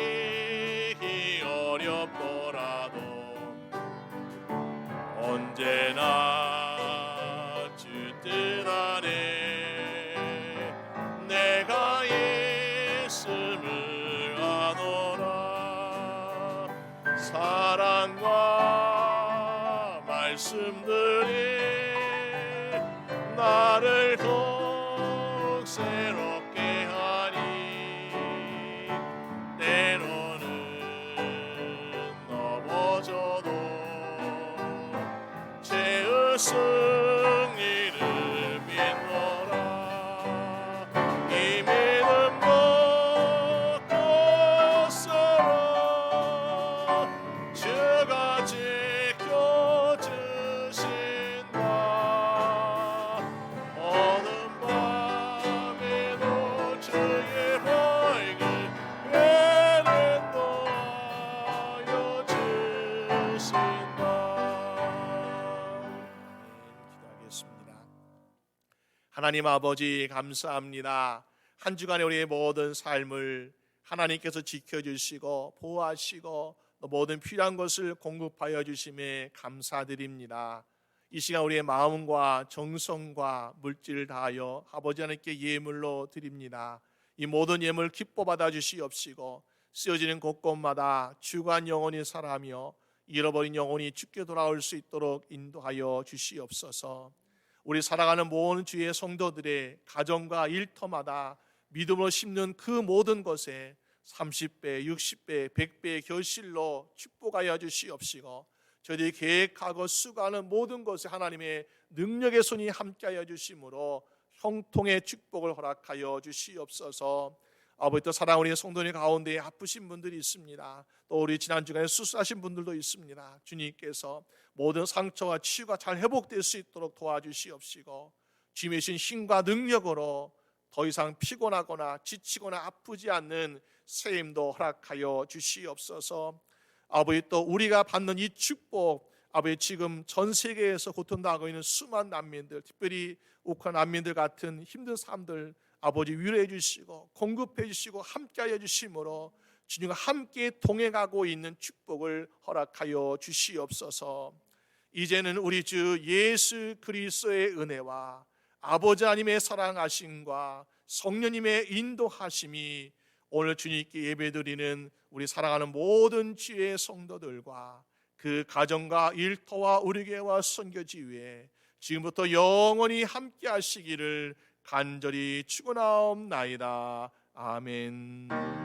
헤아리기 어렵더라도 언제나 주 뜻 안에 내가 있음을 아노라. 사랑과 말씀들이 나를 더욱 새롭게 하니 때로는 넘어져도 죄의 승리를 믿노라. 이 믿음 놓고 살아 주가 지켜주신다. 어두운 밤에도 주의 밝은 해는 놓아여 주신다. 기도하겠습니다. 하나님 아버지 감사합니다. 한 주간의 우리의 모든 삶을 하나님께서 지켜주시고 보호하시고 또 모든 필요한 것을 공급하여 주심에 감사드립니다. 이 시간 우리의 마음과 정성과 물질을 다하여 아버지 하나님께 예물로 드립니다. 이 모든 예물 기뻐 받아 주시옵시고 쓰여지는 곳곳마다 주간 영혼이 살아며 잃어버린 영혼이 주께 돌아올 수 있도록 인도하여 주시옵소서. 우리 살아가는 모든 주의 성도들의 가정과 일터마다 믿음으로 심는 그 모든 것에 30배, 60배, 100배의 결실로 축복하여 주시옵시고 저희들이 계획하고 수고하는 모든 것에 하나님의 능력의 손이 함께하여 주심으로 형통의 축복을 허락하여 주시옵소서. 아버지 또 사랑하는 우리 성도님 가운데 아프신 분들이 있습니다. 또 우리 지난 주간에 수술하신 분들도 있습니다. 주님께서 모든 상처와 치유가 잘 회복될 수 있도록 도와주시옵시고 주님의 신 힘과 능력으로 더 이상 피곤하거나 지치거나 아프지 않는 새 힘도 허락하여 주시옵소서. 아버지 또 우리가 받는 이 축복 아버지 지금 전 세계에서 고통당하고 있는 수많은 난민들 특별히 우크라이나 난민들 같은 힘든 사람들 아버지 위로해 주시고 공급해 주시고 함께하여 주심으로 주님과 함께 동행하고 있는 축복을 허락하여 주시옵소서. 이제는 우리 주 예수 그리스도의 은혜와 아버지 하나님의 사랑하심과 성령님의 인도하심이 오늘 주님께 예배드리는 우리 사랑하는 모든 주의 성도들과 그 가정과 일터와 우리 교회와 선교지위에 지금부터 영원히 함께 하시기를 간절히 축원하옵나이다. 아멘.